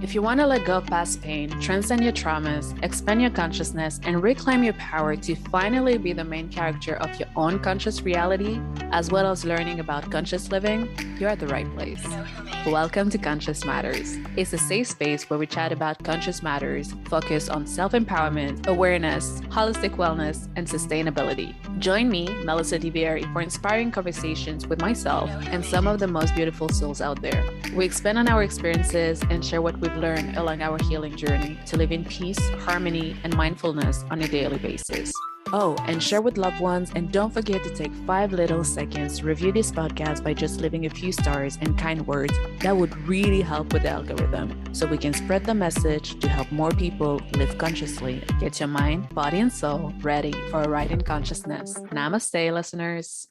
If you want to let go of past pain, transcend your traumas, expand your consciousness, and reclaim your power to finally be the main character of your own conscious reality, as well as learning about conscious living, you're at the right place. Welcome to Conscious Matters. It's a safe space where we chat about conscious matters, focus on self-empowerment, awareness, holistic wellness, and sustainability. Join me, Melissa DiVieri, for inspiring conversations with myself and some of the most beautiful souls out there. We expand on our experiences and share what we've learned along our healing journey to live in peace, harmony, and mindfulness on a daily basis. Oh, and share with loved ones, and don't forget to take 5 little seconds to review this podcast by just leaving a few stars and kind words. That would really help with the algorithm, so we can spread the message to help more people live consciously. Get your mind, body, and soul ready for a ride in consciousness. Namaste, listeners.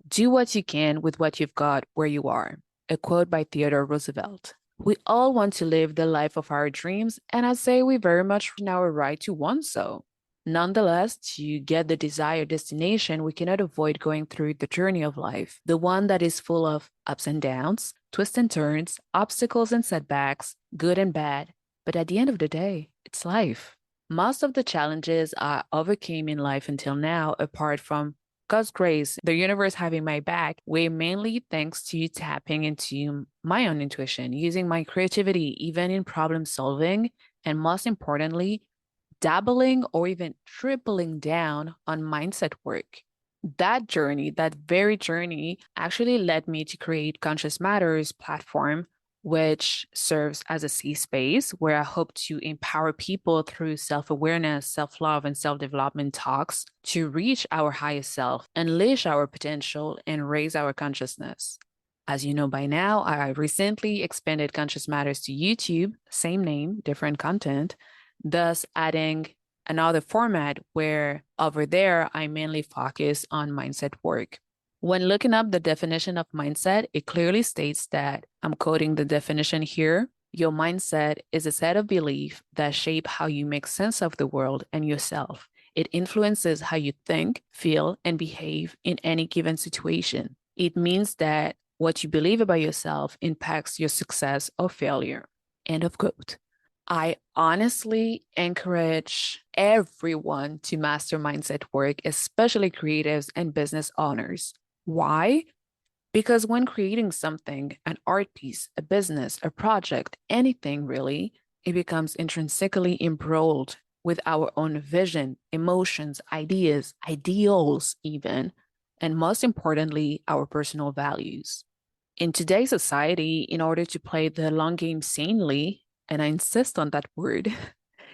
Do what you can with what you've got where you are. A quote by Theodore Roosevelt. We all want to live the life of our dreams, and I'd say we very much in our right to want so. Nonetheless, to get the desired destination, we cannot avoid going through the journey of life, the one that is full of ups and downs, twists and turns, obstacles and setbacks, good and bad. But at the end of the day, it's life. Most of the challenges I overcame in life until now, apart from God's grace, the universe having my back, were mainly thanks to tapping into my own intuition, using my creativity, even in problem solving, and most importantly, dabbling or even tripling down on mindset work. That journey, that very journey, actually led me to create Conscious Matters platform, which serves as a safe space where I hope to empower people through self-awareness, self-love, and self-development talks to reach our highest self, unleash our potential, and raise our consciousness. As you know by now, I recently expanded Conscious Matters to YouTube, same name, different content, thus adding another format where over there, I mainly focus on mindset work. When looking up the definition of mindset, it clearly states that, I'm quoting the definition here, your mindset is a set of beliefs that shape how you make sense of the world and yourself. It influences how you think, feel, and behave in any given situation. It means that what you believe about yourself impacts your success or failure. End of quote. I honestly encourage everyone to master mindset work, especially creatives and business owners. Why? Because when creating something, an art piece, a business, a project, anything really, it becomes intrinsically embroiled with our own vision, emotions, ideas, ideals even, and most importantly, our personal values. In today's society, in order to play the long game sanely, and I insist on that word,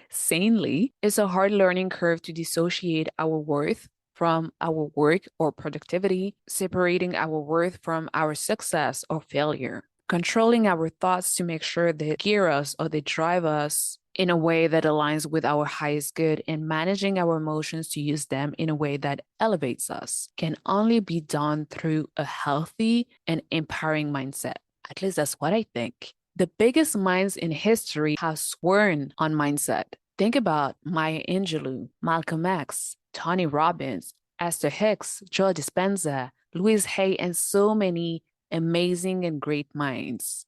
sanely, it's a hard learning curve to dissociate our worth from our work or productivity, separating our worth from our success or failure, controlling our thoughts to make sure they gear us or they drive us in a way that aligns with our highest good, and managing our emotions to use them in a way that elevates us can only be done through a healthy and empowering mindset. At least that's what I think. The biggest minds in history have sworn on mindset. Think about Maya Angelou, Malcolm X, Tony Robbins, Esther Hicks, Joe Dispenza, Louise Hay, and so many amazing and great minds.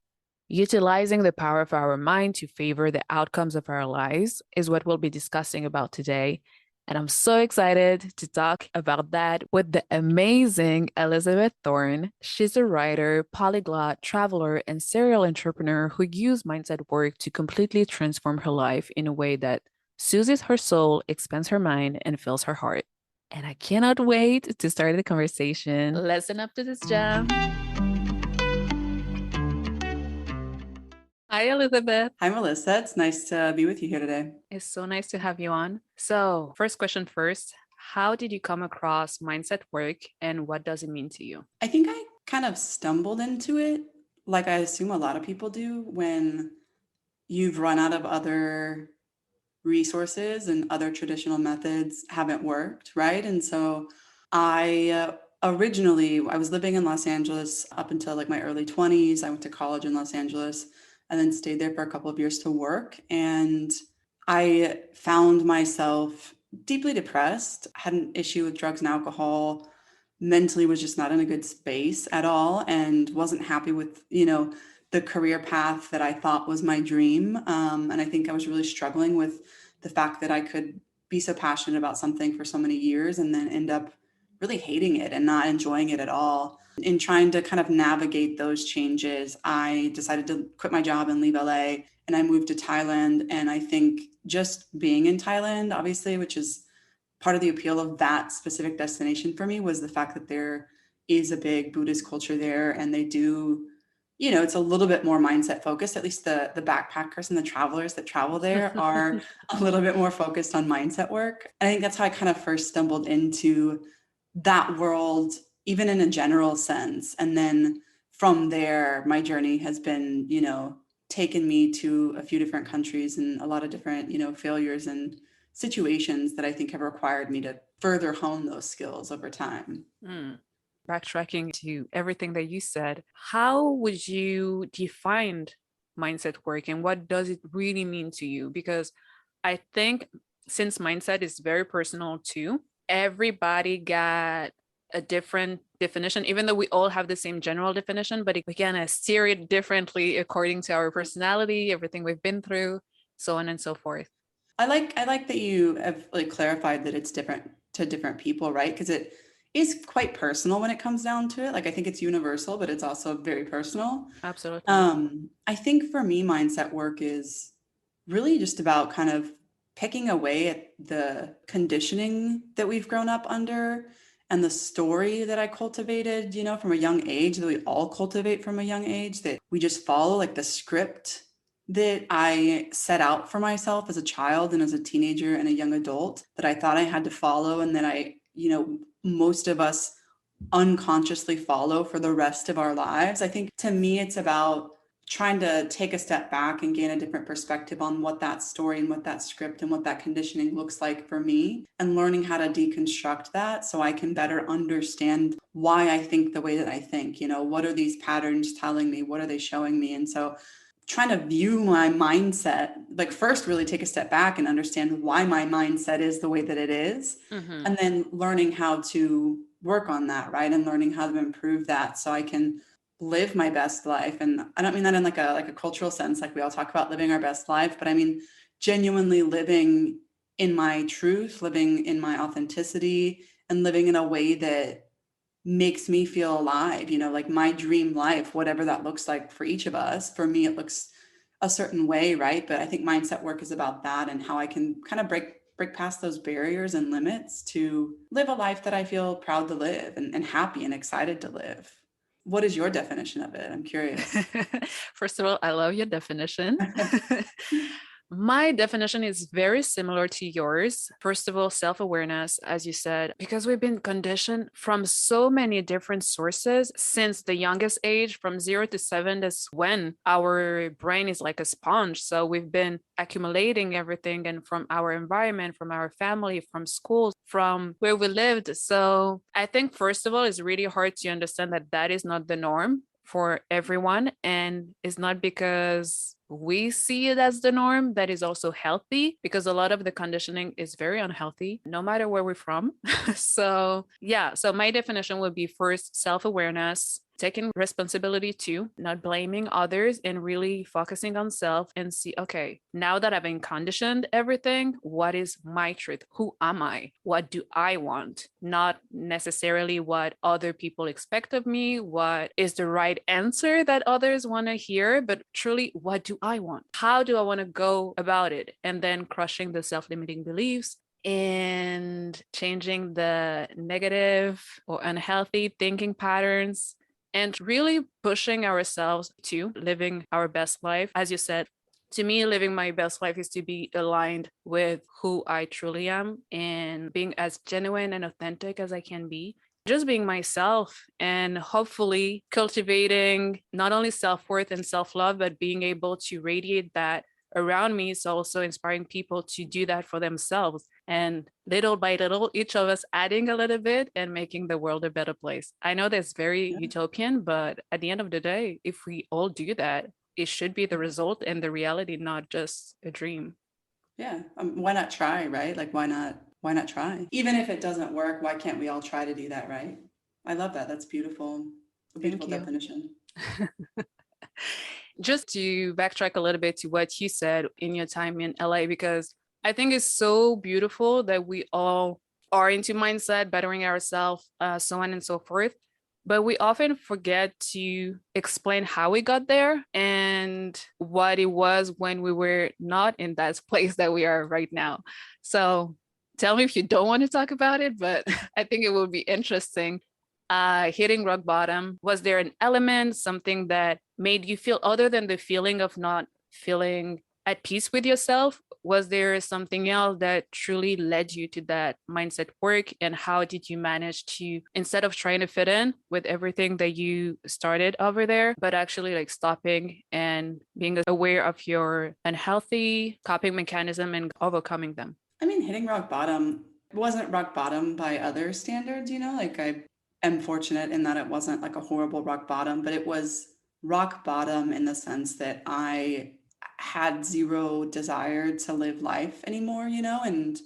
Utilizing the power of our mind to favor the outcomes of our lives is what we'll be discussing about today. And I'm so excited to talk about that with the amazing Elizabeth Thorn. She's a writer, polyglot, traveler, and serial entrepreneur who used mindset work to completely transform her life in a way that soothes her soul, expands her mind, and fills her heart. And I cannot wait to start the conversation. Listen up to this jam. Hi, Elizabeth. Hi, Melissa. It's nice to be with you here today. It's so nice to have you on. So, first question first, how did you come across mindset work and what does it mean to you? I think I kind of stumbled into it, like I assume a lot of people do, when you've run out of other resources and other traditional methods haven't worked, right? And so I originally, I was living in Los Angeles up until like my early 20s. I went to college in Los Angeles and then stayed there for a couple of years to work. And I found myself deeply depressed, had an issue with drugs and alcohol, mentally was just not in a good space at all, and wasn't happy with, the career path that I thought was my dream. And I think I was really struggling with the fact that I could be so passionate about something for so many years and then end up really hating it and not enjoying it at all. In trying to kind of navigate those changes, I decided to quit my job and leave LA, and I moved to Thailand. And I think just being in Thailand, obviously, which is part of the appeal of that specific destination for me, was the fact that there is a big Buddhist culture there, and they do, it's a little bit more mindset focused. At least the backpackers and the travelers that travel there are a little bit more focused on mindset work. And I think that's how I kind of first stumbled into that world, even in a general sense. And then from there, my journey has been, taken me to a few different countries and a lot of different, failures and situations that I think have required me to further hone those skills over time. Backtracking to everything that you said, how would you define mindset work and what does it really mean to you? Because I think since mindset is very personal too, everybody got a different definition, even though we all have the same general definition, but we can steer it differently according to our personality, everything we've been through, so on and so forth. I like that you have like clarified that it's different to different people, right? Because it is quite personal when it comes down to it. Like I think it's universal, but it's also very personal. Absolutely. I think for me, mindset work is really just about kind of picking away at the conditioning that we've grown up under and the story that I cultivated, from a young age, that we all cultivate from a young age, that we just follow like the script that I set out for myself as a child and as a teenager and a young adult, that I thought I had to follow, and that most of us unconsciously follow for the rest of our lives. I think to me, it's about trying to take a step back and gain a different perspective on what that story and what that script and what that conditioning looks like for me, and learning how to deconstruct that so I can better understand why I think the way that I think. What are these patterns telling me? What are they showing me? And so trying to view my mindset, like first really take a step back and understand why my mindset is the way that it is, and then learning how to work on that, right? And learning how to improve that so I can live my best life. And I don't mean that in like a cultural sense, like we all talk about living our best life, but I mean genuinely living in my truth, living in my authenticity, and living in a way that makes me feel alive, like my dream life, whatever that looks like for each of us. For me, it looks a certain way, right? But I think mindset work is about that, and how I can kind of break past those barriers and limits to live a life that I feel proud to live, and happy and excited to live. What is your definition of it? I'm curious. First of all, I love your definition. My definition is very similar to yours. First of all, self-awareness, as you said, because we've been conditioned from so many different sources since the youngest age, from 0 to 7. That's when our brain is like a sponge. So we've been accumulating everything, and from our environment, from our family, from schools, from where we lived. So I think, first of all, it's really hard to understand that that is not the norm for everyone. And it's not because we see it as the norm that is also healthy, because a lot of the conditioning is very unhealthy, no matter where we're from. So my definition would be first self-awareness, taking responsibility too, not blaming others, and really focusing on self and see, okay, now that I've been conditioned everything, what is my truth? Who am I? What do I want? Not necessarily what other people expect of me, what is the right answer that others want to hear, but truly, what do I want? How do I want to go about it? And then crushing the self-limiting beliefs and changing the negative or unhealthy thinking patterns, and really pushing ourselves to living our best life. As you said, to me, living my best life is to be aligned with who I truly am and being as genuine and authentic as I can be. Just being myself, and hopefully cultivating not only self-worth and self-love, but being able to radiate that around me. So also inspiring people to do that for themselves. And little by little, each of us adding a little bit and making the world a better place. I know that's very Yeah. utopian, but at the end of the day, if we all do that, it should be the result and the reality, not just a dream. Yeah. Why not try, right? Like, why not try? Even if it doesn't work, why can't we all try to do that, right? I love that. That's beautiful. A Thank beautiful you. definition. just to backtrack a little bit to what you said in your time in LA, because I think it's so beautiful that we all are into mindset, bettering ourselves, so on and so forth. But we often forget to explain how we got there and what it was when we were not in that place that we are right now. So tell me if you don't want to talk about it, but I think it would be interesting. Hitting rock bottom, was there an element, something that made you feel, other than the feeling of not feeling at peace with yourself? Was there something else that truly led you to that mindset work? And how did you manage to, instead of trying to fit in with everything that you started over there, but actually like stopping and being aware of your unhealthy coping mechanism and overcoming them? I mean, hitting rock bottom wasn't rock bottom by other standards, like I am fortunate in that it wasn't like a horrible rock bottom, but it was rock bottom in the sense that I had zero desire to live life anymore, and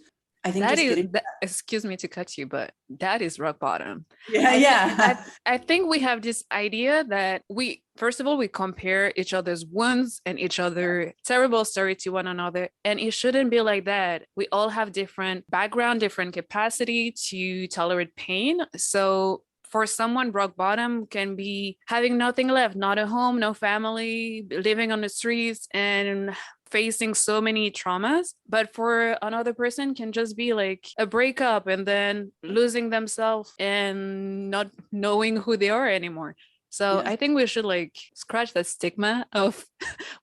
I think That just is getting that, excuse me to cut you, but that is rock bottom. yeah, I think I yeah. I think we have this idea that we, first of all, we compare each other's wounds and each other terrible story to one another, and it shouldn't be like that. We all have different background, different capacity to tolerate pain. So for someone, rock bottom can be having nothing left, not a home, no family, living on the streets, and facing so many traumas. But for another person can just be like a breakup and then losing themselves and not knowing who they are anymore. So Yes, I think we should like scratch that stigma of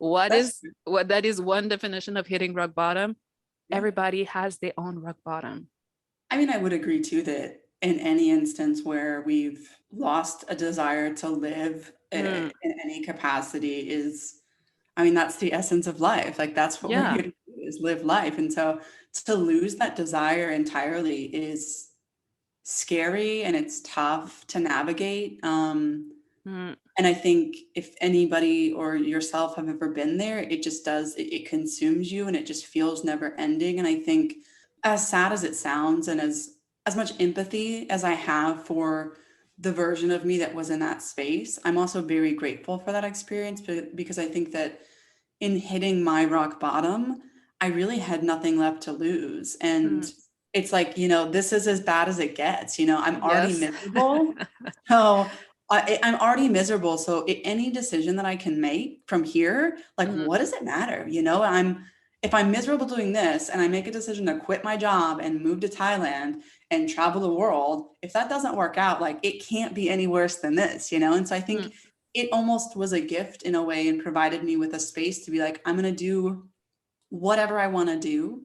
that's true. what that is one definition of hitting rock bottom. Yeah. Everybody has their own rock bottom. I mean, I would agree too that in any instance where we've lost a desire to live Mm, in any capacity is, I mean, that's the essence of life. Like that's what we're yeah. here to do, is live life. And so to lose that desire entirely is scary and it's tough to navigate. Mm, And I think if anybody or yourself have ever been there, it just does, it consumes you and it just feels never ending. And I think as sad as it sounds and as much empathy as I have for the version of me that was in that space, I'm also very grateful for that experience because I think that in hitting my rock bottom, I really had nothing left to lose. And mm, it's like, this is as bad as it gets. I'm already yes. miserable. So I'm already miserable. So any decision that I can make from here, like, Mm, what does it matter? If I'm miserable doing this and I make a decision to quit my job and move to Thailand and travel the world, if that doesn't work out, like it can't be any worse than this. And so I mm, think it almost was a gift in a way and provided me with a space to be like, I'm going to do whatever I want to do.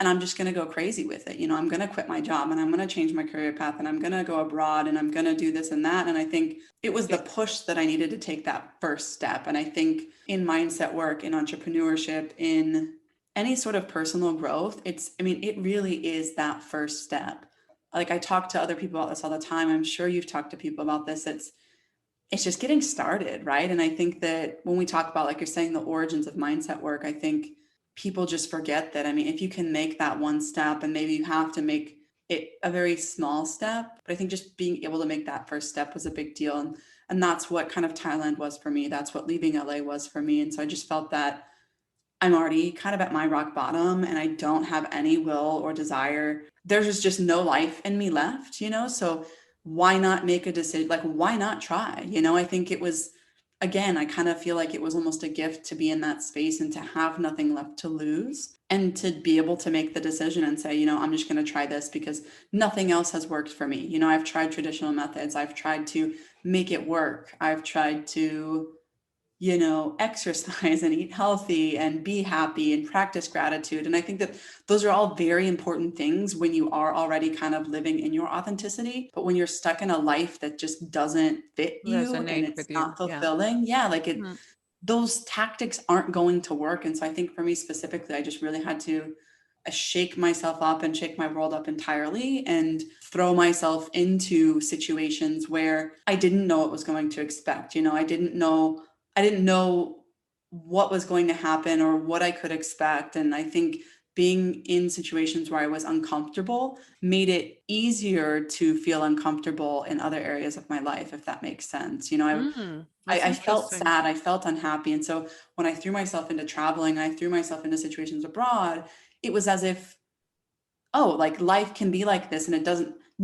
And I'm just going to go crazy with it. I'm going to quit my job and I'm going to change my career path and I'm going to go abroad and I'm going to do this and that. And I think it was the push that I needed to take that first step. And I think in mindset work, in entrepreneurship, in any sort of personal growth, it really is that first step. Like I talk to other people about this all the time. I'm sure you've talked to people about this. It's just getting started, right? And I think that when we talk about, like you're saying, the origins of mindset work, I think people just forget that. I mean, if you can make that one step, and maybe you have to make it a very small step, but I think just being able to make that first step was a big deal. And that's what kind of Thailand was for me. That's what leaving LA was for me. And so I just felt that I'm already kind of at my rock bottom and I don't have any will or desire. There's just no life in me left. So why not make a decision? Like, why not try? I think it was, again, I kind of feel like it was almost a gift to be in that space and to have nothing left to lose and to be able to make the decision and say, I'm just going to try this because nothing else has worked for me. I've tried traditional methods. I've tried to make it work. I've tried to exercise and eat healthy and be happy and practice gratitude. And I think that those are all very important things when you are already kind of living in your authenticity. But when you're stuck in a life that just doesn't fit you and resonate it's with you. not Yeah. fulfilling, yeah, like Mm, those tactics aren't going to work. And so I think for me specifically, I just really had to shake myself up and shake my world up entirely and throw myself into situations where I didn't know what was going to expect. I didn't know what was going to happen or what I could expect. And I think being in situations where I was uncomfortable made it easier to feel uncomfortable in other areas of my life, if that makes sense. That's I felt interesting. sad, I felt unhappy. And so when I threw myself into traveling, I threw myself into situations abroad, it was as if, oh, like life can be like this. And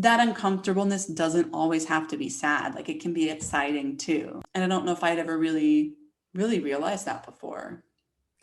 that uncomfortableness doesn't always have to be sad. Like it can be exciting too. And I don't know if I'd ever really realized that before.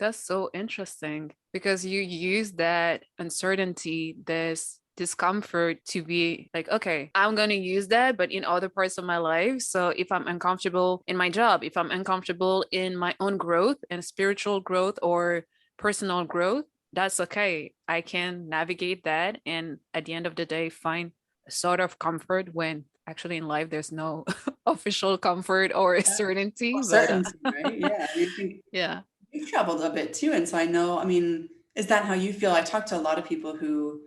That's so interesting because you use that uncertainty, this discomfort to be like, okay, I'm going to use that, but in other parts of my life. So if I'm uncomfortable in my job, if I'm uncomfortable in my own growth and spiritual growth or personal growth, that's okay. I can navigate that. And at the end of the day, find a sort of comfort when actually in life there's no official comfort or Yeah. certainty. Or But certainty, right? Yeah. I mean, I think yeah. you've traveled a bit too. And so I know, I mean, is that how you feel? I talked to a lot of people who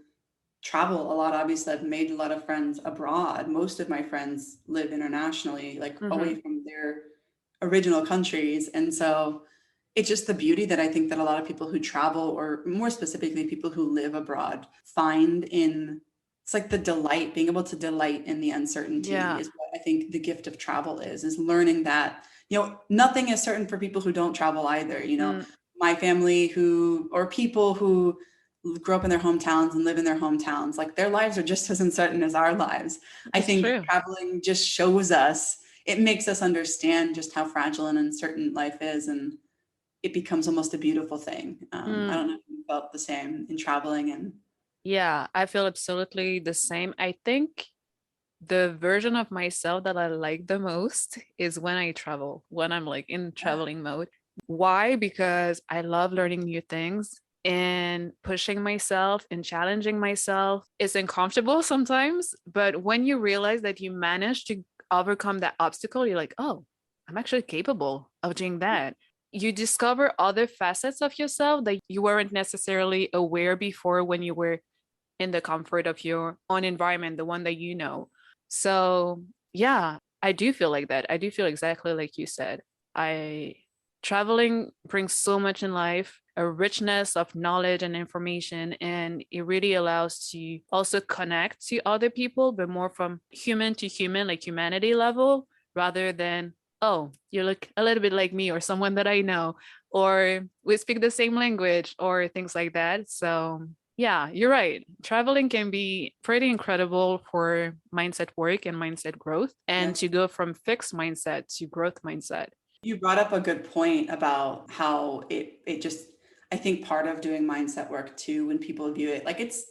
travel a lot. Obviously, I've made a lot of friends abroad. Most of my friends live internationally, like away Hmm. from their original countries. And so it's just the beauty that I think that a lot of people who travel, or more specifically, people who live abroad, find in it's like the delight, being able to delight in the uncertainty Yeah. is what I think the gift of travel is learning that, nothing is certain for people who don't travel either. Mm, My family or people who grow up in their hometowns and live in their hometowns, like their lives are just as uncertain as our lives. I it's think true. traveling just shows us, it makes us understand just how fragile and uncertain life is, and it becomes almost a beautiful thing. I Mm, don't know if you felt the same in traveling and yeah, I feel absolutely the same. I think the version of myself that I like the most is when I travel, when I'm like in yeah, traveling mode. Why? Because I love learning new things and pushing myself and challenging myself. It's uncomfortable sometimes, but when you realize that you managed to overcome that obstacle, you're like, oh, I'm actually capable of doing that. You discover other facets of yourself that you weren't necessarily aware before when you were in the comfort of your own environment, the one that you know. So, yeah, I do feel like that. I do feel exactly like you said. I Traveling brings so much in life, a richness of knowledge and information, and it really allows to also connect to other people, but more from human to human, like humanity level, rather than, oh, you look a little bit like me or someone that I know, or we speak the same language or things like that. So yeah, you're right. Traveling can be pretty incredible for mindset work and mindset growth, and yeah. to go from fixed mindset to growth mindset. You brought up a good point about how it just, I think part of doing mindset work too, when people view it, like it's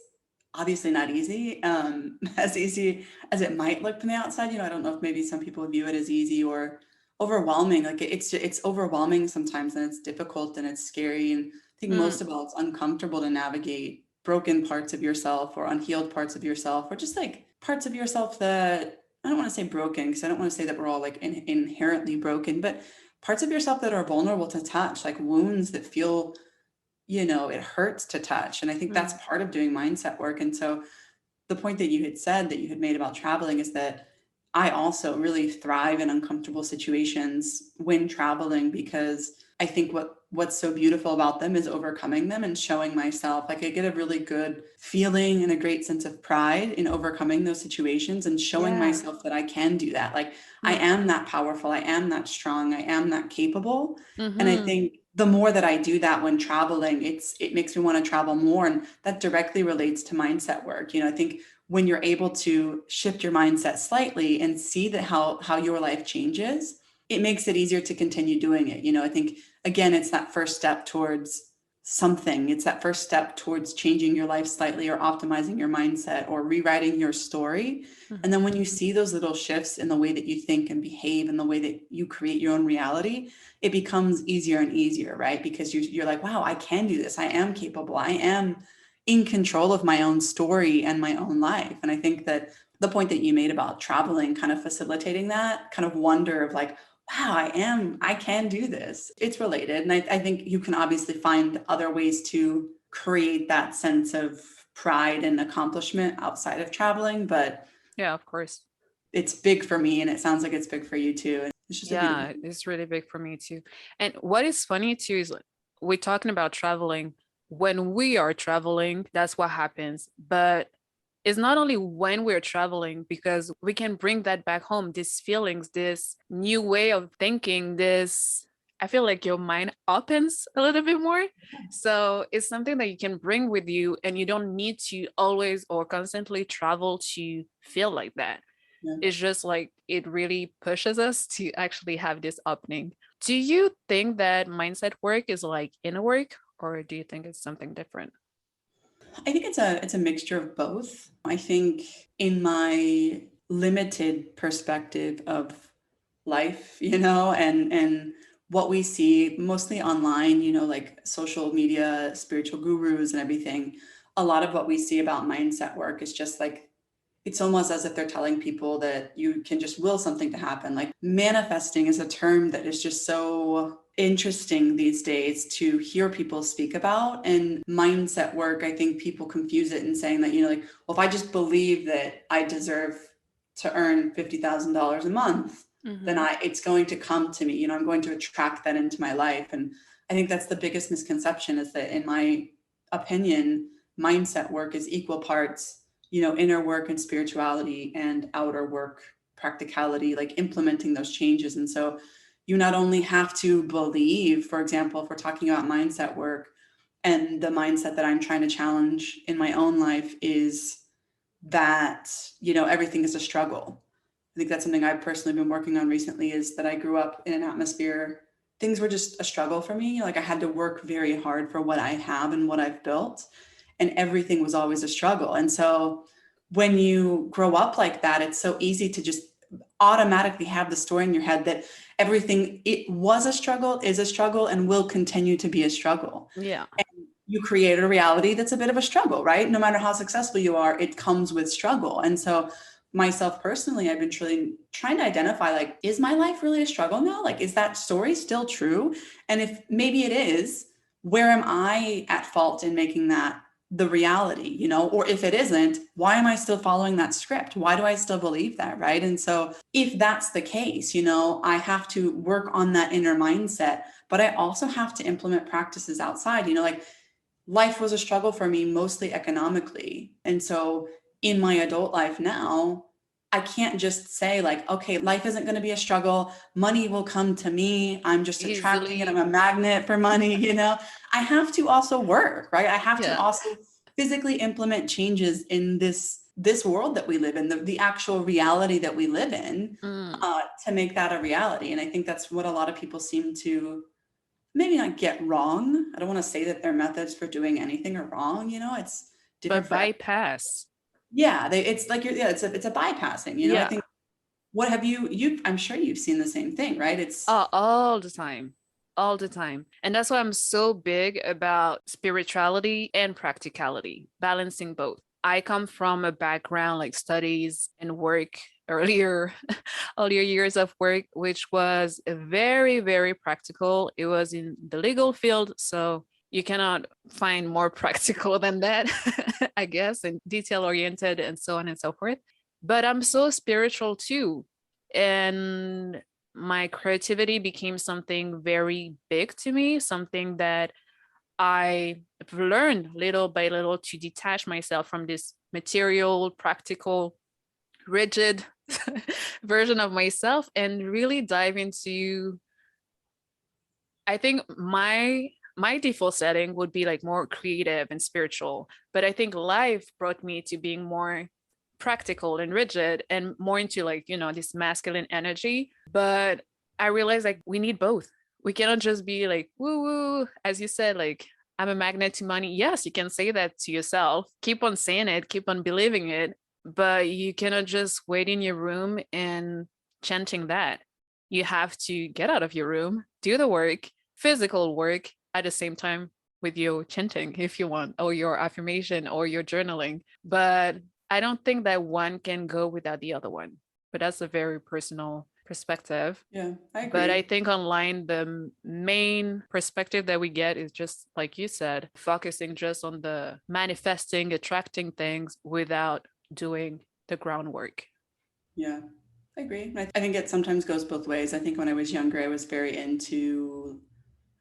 obviously not easy, as easy as it might look from the outside. I don't know if maybe some people view it as easy or overwhelming. Like it's overwhelming sometimes, and it's difficult and it's scary. And I think Mm, most of all, it's uncomfortable to navigate broken parts of yourself or unhealed parts of yourself, or just like parts of yourself that I don't want to say broken, because I don't want to say that we're all like inherently broken, but parts of yourself that are vulnerable to touch, like wounds that feel, it hurts to touch. And I think that's mm, part of doing mindset work. And so the point that you had said that you had made about traveling is that I also really thrive in uncomfortable situations when traveling, because I think what's so beautiful about them is overcoming them and showing myself, like I get a really good feeling and a great sense of pride in overcoming those situations and showing yeah. myself that I can do that. Like I Mm, am that powerful, I am that strong, I am that capable. And I mm-hmm. think the more that I do that when traveling, it makes me want to travel more. And that directly relates to mindset work. I think when you're able to shift your mindset slightly and see that how your life changes, it makes it easier to continue doing it. I think again, it's that first step towards something. It's that first step towards changing your life slightly, or optimizing your mindset, or rewriting your story. And then Mm-hmm. when you see those little shifts in the way that you think and behave and the way that you create your own reality, it becomes easier and easier, right? Because you're like, wow, I can do this. I am capable. I am in control of my own story and my own life. And I think that the point that you made about traveling kind of facilitating that kind of wonder of like, wow, I can do this. It's related. And I think you can obviously find other ways to create that sense of pride and accomplishment outside of traveling, but Yeah, of course. it's big for me, and it sounds like it's big for you too. And it's just a beautiful Yeah, thing. it's really big for me too. And what is funny too is like we're talking about traveling. when we are traveling, that's what happens. But it's not only when we're traveling, because we can bring that back home, these feelings, this new way of thinking, this, I feel like your mind opens a little bit more. So it's something that you can bring with you, and you don't need to always or constantly travel to feel like that. Yeah. It's just like it really pushes us to actually have this opening. Do you think that mindset work is like inner work, or do you think it's something different? I think it's a mixture of both. I think in my limited perspective of life, and what we see mostly online, like social media, spiritual gurus and everything, a lot of what we see about mindset work is just like it's almost as if they're telling people that you can just will something to happen. Like manifesting is a term that is just so interesting these days to hear people speak about. And mindset work, I think people confuse it in saying that, like, well, if I just believe that I deserve to earn $50,000 a month, then Mm-hmm. it's going to come to me, I'm going to attract that into my life. And I think that's the biggest misconception, is that in my opinion, mindset work is equal parts, inner work and spirituality, and outer work, practicality, like implementing those changes. And so you not only have to believe, for example, if we're talking about mindset work, and the mindset that I'm trying to challenge in my own life is that, everything is a struggle. I think that's something I've personally been working on recently, is that I grew up in an atmosphere, things were just a struggle for me. Like I had to work very hard for what I have and what I've built, and everything was always a struggle. And so when you grow up like that, it's so easy to just automatically have the story in your head that everything, it was a struggle, is a struggle, and will continue to be a struggle. Yeah. And you create a reality that's a bit of a struggle, right? No matter how successful you are, it comes with struggle. And so myself personally, I've been truly trying to identify, like, is my life really a struggle now? Like, is that story still true? And if maybe it is, where am I at fault in making that the reality, or if it isn't, why am I still following that script? Why do I still believe that? Right. And so if that's the case, I have to work on that inner mindset, but I also have to implement practices outside, like life was a struggle for me, mostly economically. And so in my adult life now, I can't just say, like, okay, life isn't going to be a struggle. Money will come to me. I'm just attracting it. I'm Easily. a magnet for money. I have to also work, right? I have to Yeah. also physically implement changes in this world that we live in, the actual reality that we live in, Mm. to make that a reality. And I think that's what a lot of people seem to maybe not get wrong. I don't want to say that their methods for doing anything are wrong. It's different But for everyone. bypass. Yeah, it's like it's a bypassing. I Yeah. think, what have you? I'm sure you've seen the same thing, right? It's All the time. All the time. And that's why I'm so big about spirituality and practicality, balancing both. I come from a background like studies and work earlier, earlier years of work, which was very, very practical. It was in the legal field. So you cannot find more practical than that, I guess, and detail oriented and so on and so forth. But I'm so spiritual too. And my creativity became something very big to me, something that I've learned little by little to detach myself from this material, practical, rigid version of myself and really dive into, I think my default setting would be like more creative and spiritual, but I think life brought me to being more practical and rigid and more into like, this masculine energy. But I realized like we need both. We cannot just be like woo woo, as you said, like I'm a magnet to money. Yes, you can say that to yourself, keep on saying it, keep on believing it, but you cannot just wait in your room and chanting that. You have to get out of your room, do the work, physical work, at the same time with your chanting if you want, or your affirmation or your journaling. But I don't think that one can go without the other one. But that's a very personal perspective. Yeah, I But I agree. think online, the main perspective that we get is just like you said, focusing just on the manifesting, attracting things without doing the groundwork. Yeah, I agree. I think it sometimes goes both ways. I think when I was younger, I was very into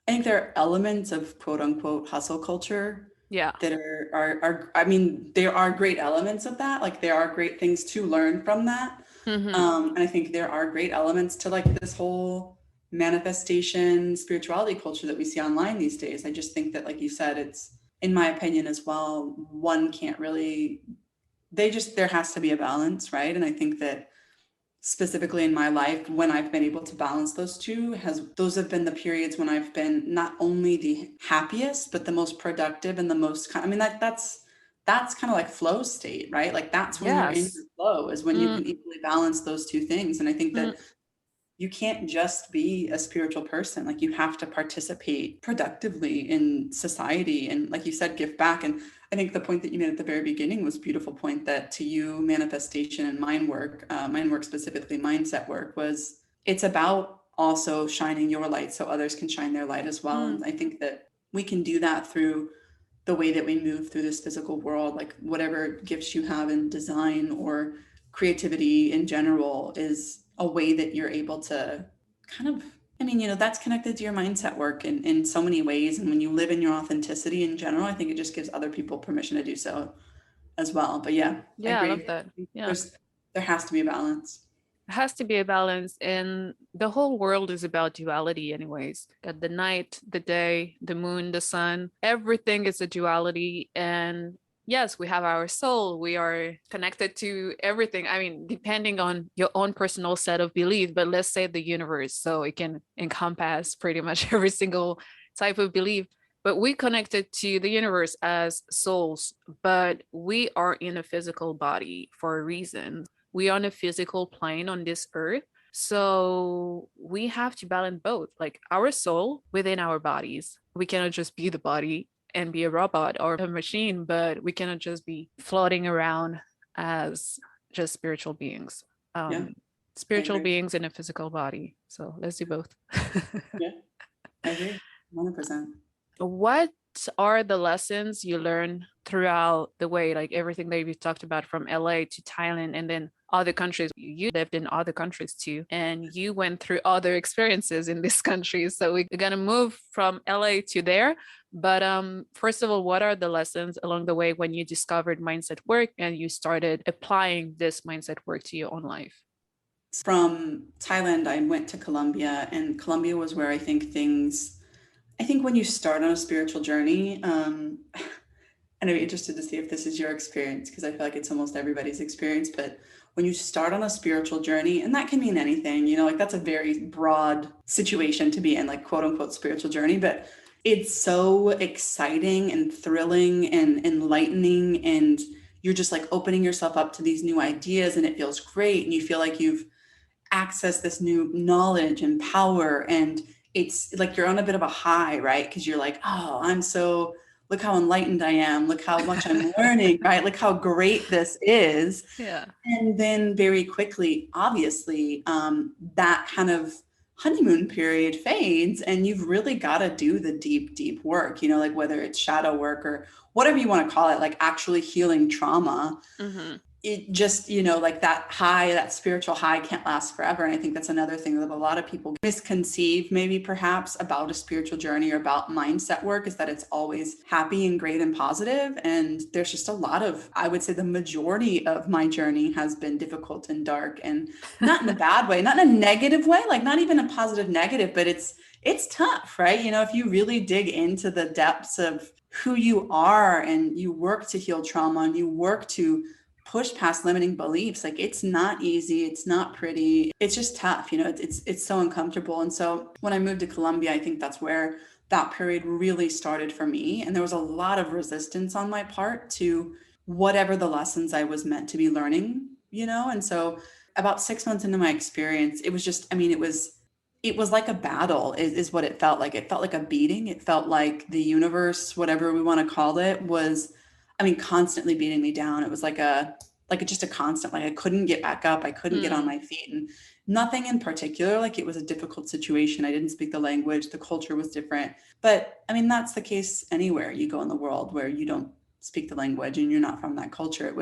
I think there are elements of quote unquote hustle culture Yeah. that are I mean, there are great elements of that. Like there are great things to learn from that. Mm-hmm. And I think there are great elements to like this whole manifestation spirituality culture that we see online these days. I just think that, like you said, it's, in my opinion as well, one can't really, there has to be a balance, right? And I think that specifically in my life, when I've been able to balance those two, those have been the periods when I've been not only the happiest but the most productive and the most, I mean, that's kind of like flow state, right? Like that's when you're in your Yes. flow, is when you Mm, can equally balance those two things. And I think mm, that you can't just be a spiritual person. Like you have to participate productively in society and, like you said, give back. And I think the point that you made at the very beginning was a beautiful point, that to you, manifestation and mind work specifically, mindset work, was, it's about also shining your light so others can shine their light as well. mm. And I think that we can do that through the way that we move through this physical world. Like whatever gifts you have in design or creativity in general is a way that you're able to kind of, I mean, that's connected to your mindset work in so many ways. And when you live in your authenticity in general, I think it just gives other people permission to do so as well. But yeah, I Yeah, I love agree. that. Yeah. There has to be a balance. It has to be a balance, and the whole world is about duality anyways. Got the night, the day, the moon, the sun, everything is a duality. And yes, we have our soul, we are connected to everything. I mean, depending on your own personal set of belief, but let's say the universe, so it can encompass pretty much every single type of belief. But we connected to the universe as souls, but we are in a physical body for a reason. We are on a physical plane on this earth. So we have to balance both, like our soul within our bodies. We cannot just be the body and be a robot or a machine, but we cannot just be floating around as just spiritual beings. Yeah, Um, I Spiritual agree. beings in a physical body. So let's do both. Yeah, I agree. 100%. What are the lessons you learn throughout the way, like everything that we talked about from LA to Thailand and then other countries? You lived in other countries too, and you went through other experiences in these countries. So we're gonna move from LA to there. But first of all, what are the lessons along the way when you discovered mindset work and you started applying this mindset work to your own life? From Thailand, I went to Colombia, and Colombia was where I think when you start on a spiritual journey, and I'd be interested to see if this is your experience, because I feel like it's almost everybody's experience, but when you start on a spiritual journey, and that can mean anything, like that's a very broad situation to be in, like quote unquote spiritual journey, but it's so exciting and thrilling and enlightening, and you're just like opening yourself up to these new ideas, and it feels great, and you feel like you've access this new knowledge and power, and it's like you're on a bit of a high, right? Because you're like, oh, look how enlightened I am, look how much I'm learning, right? Look how great this is. Yeah. And then very quickly, obviously, that kind of honeymoon period fades, and you've really got to do the deep, deep work, like whether it's shadow work or whatever you want to call it, like actually healing trauma. Mm-hmm. It just, like that high, that spiritual high can't last forever. And I think that's another thing that a lot of people misconceive, maybe perhaps, about a spiritual journey or about mindset work, is that it's always happy and great and positive. And there's just a lot of, I would say the majority of my journey has been difficult and dark, and not in a bad way, not in a negative way, like not even a positive negative, but it's tough, right? If you really dig into the depths of who you are and you work to heal trauma and you work to push past limiting beliefs, like it's not easy, it's not pretty, it's just tough, it's so uncomfortable. And so when I moved to Colombia, I think that's where that period really started for me, and there was a lot of resistance on my part to whatever the lessons I was meant to be learning. And so about 6 months into my experience, it was just, I mean, it was like a battle, is what it felt like. It felt like a beating. It felt like the universe, whatever we want to call it, was, I mean, constantly beating me down. It was just a constant, like I couldn't get back up. I couldn't get on Hmm. my feet, and nothing in particular. Like it was a difficult situation. I didn't speak the language. The culture was different. But I mean, that's the case anywhere you go in the world where you don't speak the language and you're not from that culture.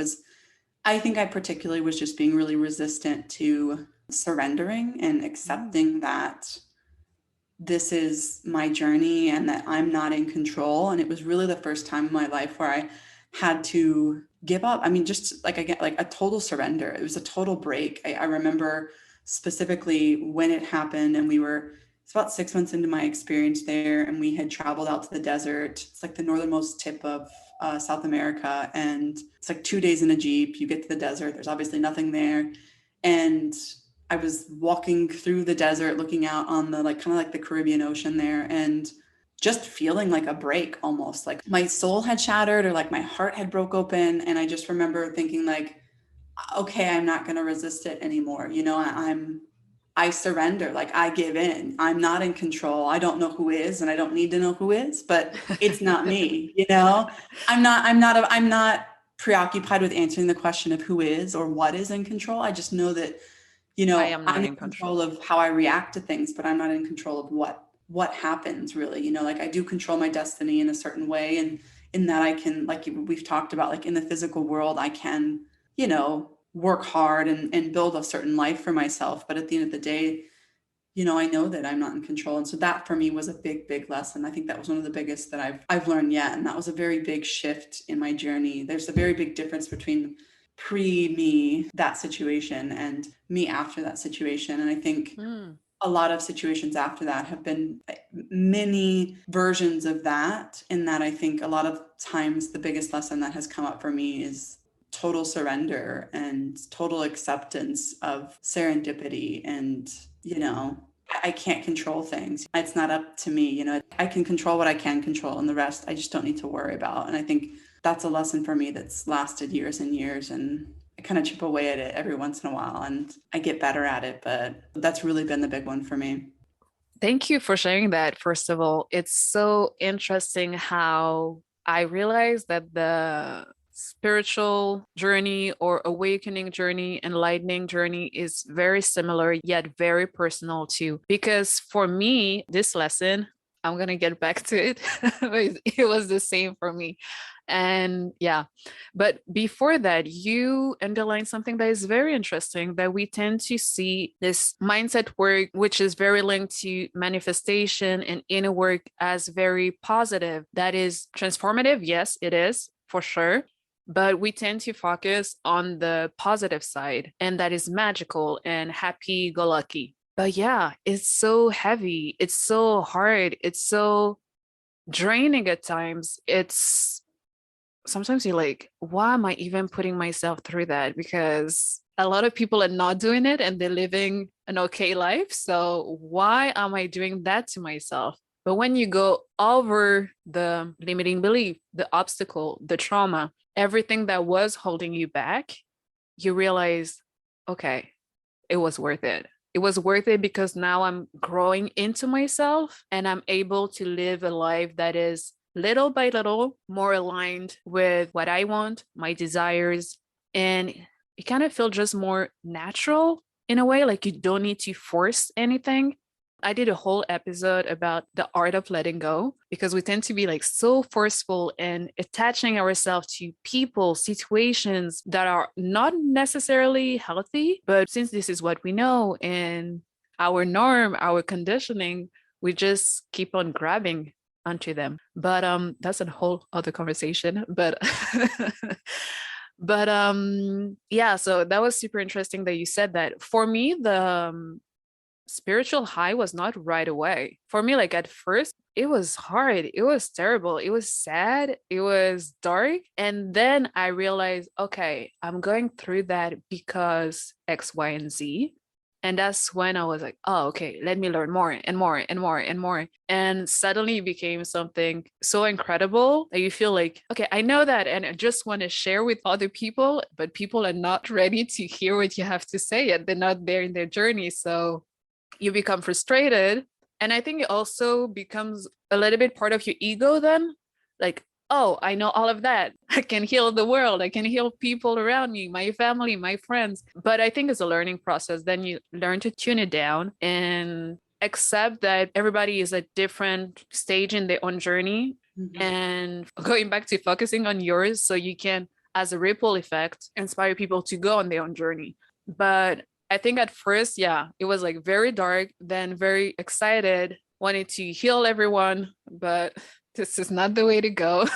I think I particularly was just being really resistant to surrendering and Mm. accepting that this is my journey and that I'm not in control. And it was really the first time in my life where I had to give up. I mean, just like, again, like a total surrender. It was a total break. I remember specifically when it happened, and it's about 6 months into my experience there, and we had traveled out to the desert. It's like the northernmost tip of South America. And it's like 2 days in a Jeep. You get to the desert. There's obviously nothing there. And I was walking through the desert, looking out on the like kind of like the Caribbean Ocean there, and just feeling like a break, almost like my soul had shattered or like my heart had broke open. And I just remember thinking like, okay, I'm not going to resist it anymore. I surrender, like I give in. I'm not in control. I don't know who is, and I don't need to know who is, but it's not me, I'm not preoccupied with answering the question of who is or what is in control. I just know that, I am not I'm in in control control. of how I react to things, but I'm not in control of what happens really. Like I do control my destiny in a certain way, and in that I can, like we've talked about, like in the physical world, I can, work hard and build a certain life for myself. But at the end of the day, I know that I'm not in control. And so that for me was a big, big lesson. I think that was one of the biggest that I've learned yet. And that was a very big shift in my journey. There's a very big difference between pre-me, that situation, and me after that situation. And I think a lot of situations after that have been many versions of that, in that I think a lot of times the biggest lesson that has come up for me is total surrender and total acceptance of serendipity. And, I can't control things. It's not up to me. I can control what I can control, and the rest I just don't need to worry about. And I think that's a lesson for me that's lasted years and years. And I kind of chip away at it every once in a while, and I get better at it. But that's really been the big one for me. Thank you for sharing that. First of all, it's so interesting how I realized that the spiritual journey or awakening journey, enlightening journey is very similar, yet very personal too. Because for me, this lesson, I'm going to get back to it. It was the same for me. And yeah, but before that, you underline something that is very interesting, that we tend to see this mindset work, which is very linked to manifestation and inner work, as very positive. That is transformative. Yes, it is for sure. But we tend to focus on the positive side, and that is magical and happy go lucky. But yeah, it's so heavy. It's so hard. It's so draining at times. It's sometimes you're like, why am I even putting myself through that? Because a lot of people are not doing it and they're living an okay life. So why am I doing that to myself? But when you go over the limiting belief, the obstacle, the trauma, everything that was holding you back, you realize, okay, it was worth it. It was worth it because now I'm growing into myself and I'm able to live a life that is little by little more aligned with what I want, my desires. And it kind of feels just more natural in a way, like you don't need to force anything. I did a whole episode about the art of letting go, because we tend to be like so forceful and attaching ourselves to people, situations that are not necessarily healthy. But since this is what we know and our norm, our conditioning, we just keep on grabbing onto them. But that's a whole other conversation. But yeah, so that was super interesting that you said that. For me, the spiritual high was not right away. For me, like at first, it was hard. It was terrible. It was sad. It was dark. And then I realized, okay, I'm going through that because X, Y, and Z. And that's when I was like, oh, okay, let me learn more and more and more and more. And suddenly it became something so incredible that you feel like, okay, I know that. And I just want to share with other people, but people are not ready to hear what you have to say yet. They're not there in their journey. So you become frustrated. And I think it also becomes a little bit part of your ego then. Like, oh, I know all of that. I can heal the world. I can heal people around me, my family, my friends. But I think it's a learning process. Then you learn to tune it down and accept that everybody is at different stage in their own journey. Mm-hmm. And going back to focusing on yours so you can, as a ripple effect, inspire people to go on their own journey. But I think at first, yeah, it was like very dark, then very excited wanting to heal everyone, but this is not the way to go.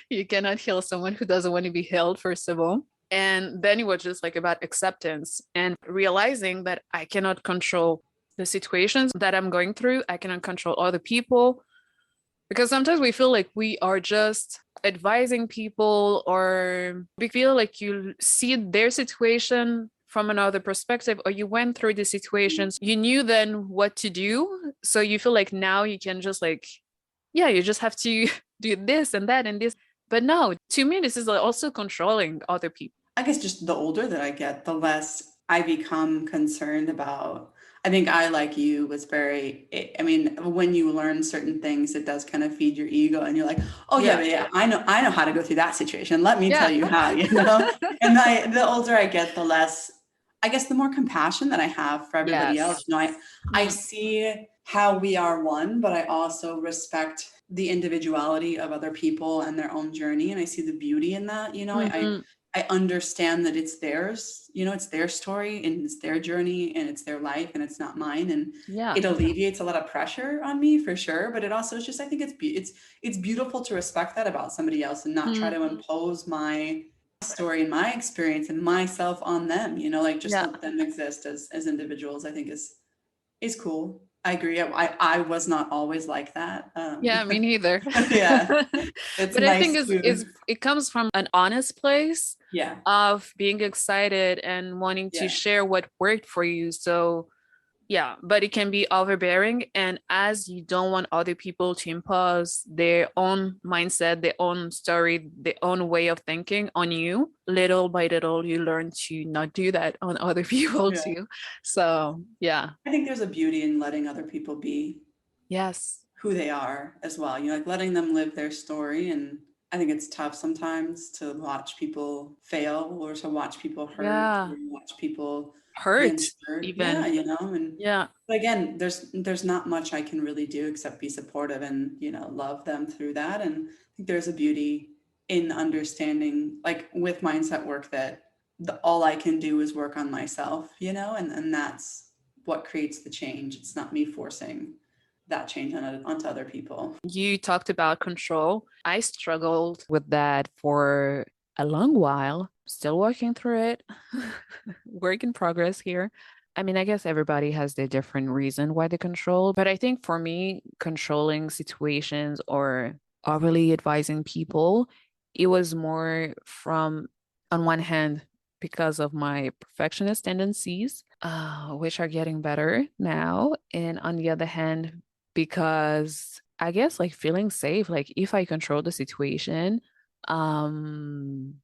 You cannot heal someone who doesn't want to be healed, first of all. And then it was just like about acceptance and realizing that I cannot control the situations that I'm going through. I cannot control other people, because sometimes we feel like we are just advising people, or we feel like you see their situation from another perspective, or you went through the situations, you knew then what to do. So you feel like now you can just like, yeah, you just have to do this and that and this. But no, to me, this is also controlling other people. I guess just the older that I get, the less I become concerned about. I think I, like you, was I mean, when you learn certain things, it does kind of feed your ego and you're like, oh yeah, Yeah. but yeah, I know how to go through that situation. Let me tell Yeah. you how, And the older I get, the less, I guess, the more compassion that I have for everybody else. Yes. I see how we are one, but I also respect the individuality of other people and their own journey. And I see the beauty in that, Mhm. I understand that it's theirs, it's their story and it's their journey and it's their life and it's not mine. And Yeah. it alleviates a lot of pressure on me for sure. But it also is just, I think it's beautiful to respect that about somebody else and not try to Mhm. impose my story and my experience and myself on them, like just Yeah. let them exist as individuals, I think is cool. I agree. I was not always like that. Yeah, me neither. Yeah, it's But I think nice to, it comes from an honest place yeah, of being excited and wanting to yeah. share what worked for you. So yeah, but it can be overbearing. And as you don't want other people to impose their own mindset, their own story, their own way of thinking on you, little by little, you learn to not do that on other people Yeah. too. So yeah. I think there's a beauty in letting other people be Yes. who they are as well. Like letting them live their story. And I think it's tough sometimes to watch people fail or to watch people hurt Yeah. or watch people be Hurt unsure. Yeah, even. and Yeah. but again, there's not much I can really do except be supportive and, love them through that. And I think there's a beauty in understanding, like with mindset work, that all I can do is work on myself, and that's what creates the change. It's not me forcing that change onto other people. You talked about control. I struggled with that for a long while, still working through it. Work in progress here. I mean, I guess everybody has their different reason why they control, but I think for me, controlling situations or overly advising people, it was more from, on one hand, because of my perfectionist tendencies, which are getting better now, and on the other hand, because I guess like feeling safe, like if I control the situation, um,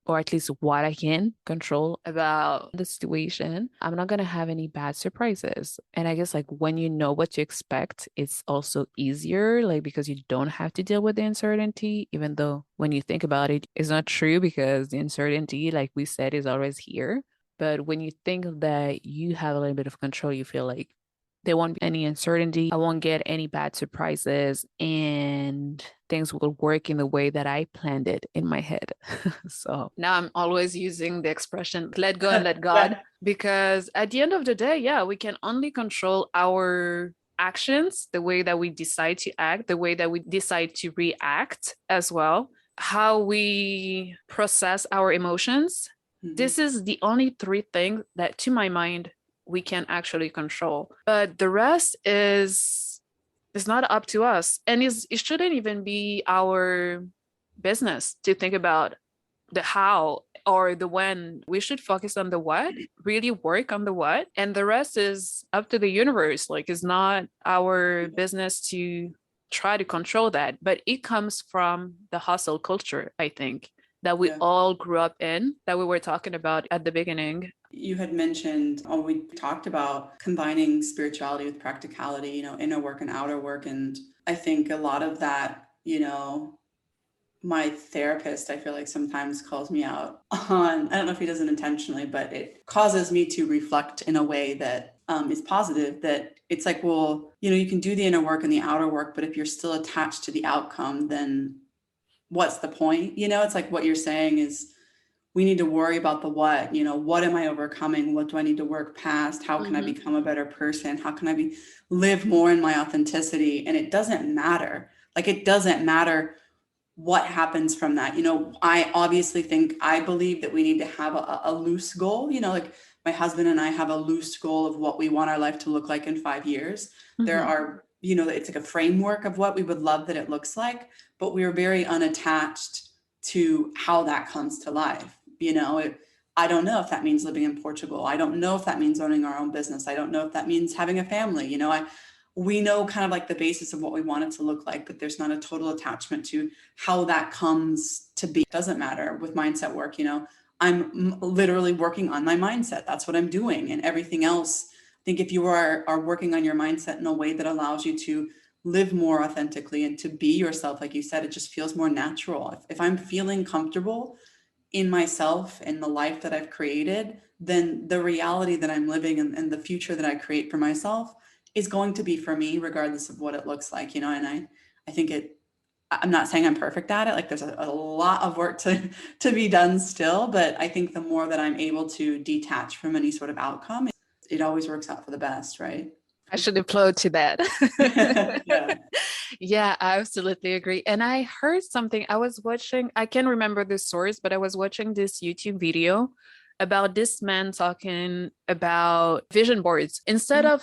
or at least what I can control about the situation, I'm not gonna have any bad surprises. And I guess like when you know what to expect, it's also easier, like because you don't have to deal with the uncertainty, even though when you think about it, it's not true because the uncertainty, like we said, is always here. But when you think that you have a little bit of control, you feel like there won't be any uncertainty. I won't get any bad surprises, and things will work in the way that I planned it in my head. So now I'm always using the expression let go and let God, Yeah. because at the end of the day, yeah, we can only control our actions, the way that we decide to act, the way that we decide to react as well, how we process our emotions. Mhm. This is the only three things that, to my mind, we can actually control. But the rest is not up to us. And it shouldn't even be our business to think about the how or the when. We should focus on the what, really work on the what, and the rest is up to the universe. Like it's not our business to try to control that, but it comes from the hustle culture, I think, that we Yeah. all grew up in, that we were talking about at the beginning. You had mentioned, we talked about combining spirituality with practicality, inner work and outer work. And I think a lot of that, my therapist, I feel like sometimes calls me out on, I don't know if he does it intentionally, but it causes me to reflect in a way that is positive, that it's like, well, you can do the inner work and the outer work, but if you're still attached to the outcome, then what's the point? It's like what you're saying is we need to worry about the what, what am I overcoming? What do I need to work past? How can I become a better person? How can I live more in my authenticity? And it doesn't matter. Like, it doesn't matter what happens from that. I believe that we need to have a loose goal, like my husband and I have a loose goal of what we want our life to look like in 5 years. There are, it's like a framework of what we would love that it looks like, but we are very unattached to how that comes to life. I don't know if that means living in Portugal. I don't know if that means owning our own business. I don't know if that means having a family. We know kind of like the basis of what we want it to look like, but there's not a total attachment to how that comes to be. It doesn't matter with mindset work. I'm literally working on my mindset. That's what I'm doing. And everything else, I think if you are working on your mindset in a way that allows you to live more authentically and to be yourself, like you said, it just feels more natural. If I'm feeling comfortable in myself and the life that I've created, then the reality that I'm living and the future that I create for myself is going to be for me, regardless of what it looks like, and I think I'm not saying I'm perfect at it. Like, there's a lot of work to be done still, but I think the more that I'm able to detach from any sort of outcome, it always works out for the best, right? I should applaud to that. Yeah. Yeah, I absolutely agree. And I heard something, I can't remember the source, but I was watching this YouTube video about this man talking about vision boards. Instead of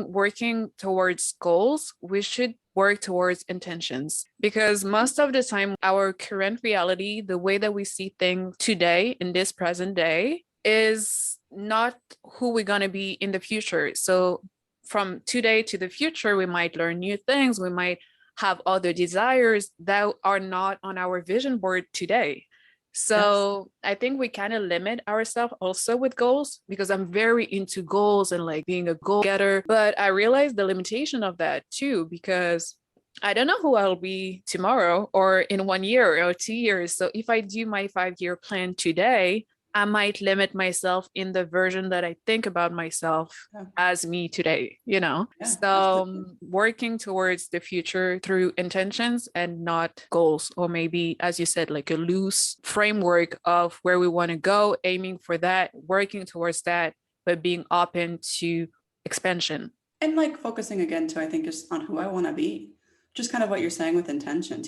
working towards goals, we should work towards intentions, because most of the time our current reality, the way that we see things today in this present day, is not who we're going to be in the future. So from today to the future, we might learn new things. We might have other desires that are not on our vision board today. So yes. I think we kind of limit ourselves also with goals, because I'm very into goals and like being a goal getter. But I realize the limitation of that too, because I don't know who I'll be tomorrow or in 1 year or 2 years. So if I do my 5-year plan today, I might limit myself in the version that I think about myself as me today, So working towards the future through intentions and not goals, or maybe, as you said, like a loose framework of where we want to go, aiming for that, working towards that, but being open to expansion. And like focusing again too, I think, just on who I want to be. Just kind of what you're saying with intentions,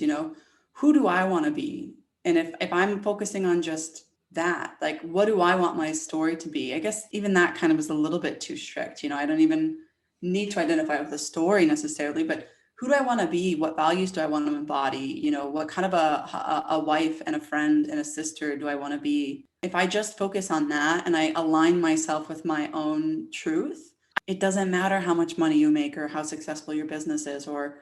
who do I want to be? And if I'm focusing on just that, like, what do I want my story to be? I guess even that kind of is a little bit too strict. I don't even need to identify with a story necessarily, but who do I want to be? What values do I want to embody? What kind of a wife and a friend and a sister do I want to be? If I just focus on that and I align myself with my own truth, it doesn't matter how much money you make or how successful your business is, or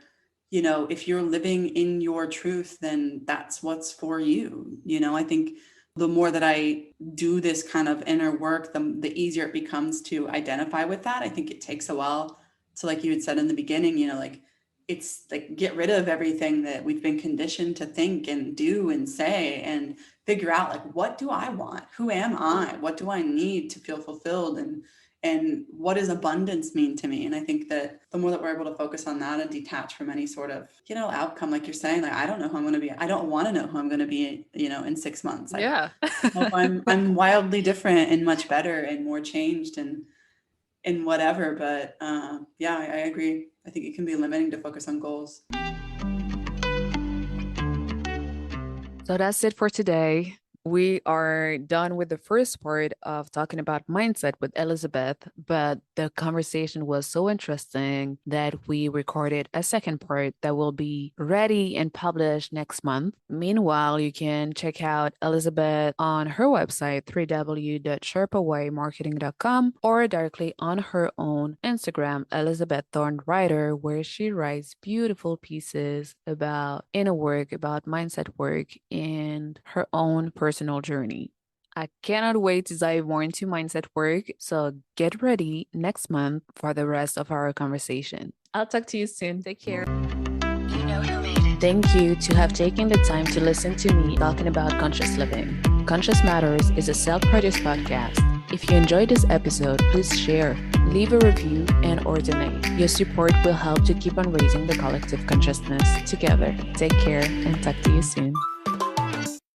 if you're living in your truth, then that's what's for you. I think the more that I do this kind of inner work, the easier it becomes to identify with that. I think it takes a while to, like you had said in the beginning, like, it's like, get rid of everything that we've been conditioned to think and do and say, and figure out, like, what do I want? Who am I? What do I need to feel fulfilled? And what does abundance mean to me? And I think that the more that we're able to focus on that and detach from any sort of, outcome, like you're saying, like, I don't know who I'm going to be. I don't want to know who I'm going to be, in 6 months. Yeah. I hope I'm wildly different and much better and more changed and whatever. But yeah, I agree. I think it can be limiting to focus on goals. So that's it for today. We are done with the first part of talking about mindset with Elizabeth, but the conversation was so interesting that we recorded a second part that will be ready and published next month. Meanwhile, you can check out Elizabeth on her website, www.sherpawaymarketing.com, or directly on her own Instagram, Elizabeth Thorn Writer, where she writes beautiful pieces about inner work, about mindset work, and her own personal journey. I cannot wait to dive more into mindset work, so get ready next month for the rest of our conversation. I'll talk to you soon. Take care. You know who made it. Thank you to have taken the time to listen to me talking about conscious living. Conscious Matters is a self-produced podcast. If you enjoyed this episode, please share, leave a review, and/or donate. Your support will help to keep on raising the collective consciousness together. Take care and talk to you soon.